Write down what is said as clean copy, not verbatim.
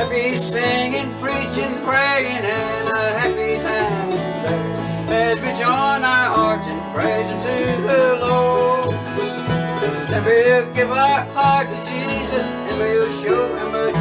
Be singing, preaching, praying, and a happy time there, as we join our hearts in praising to the Lord. And we'll give our heart to Jesus, and we'll show him a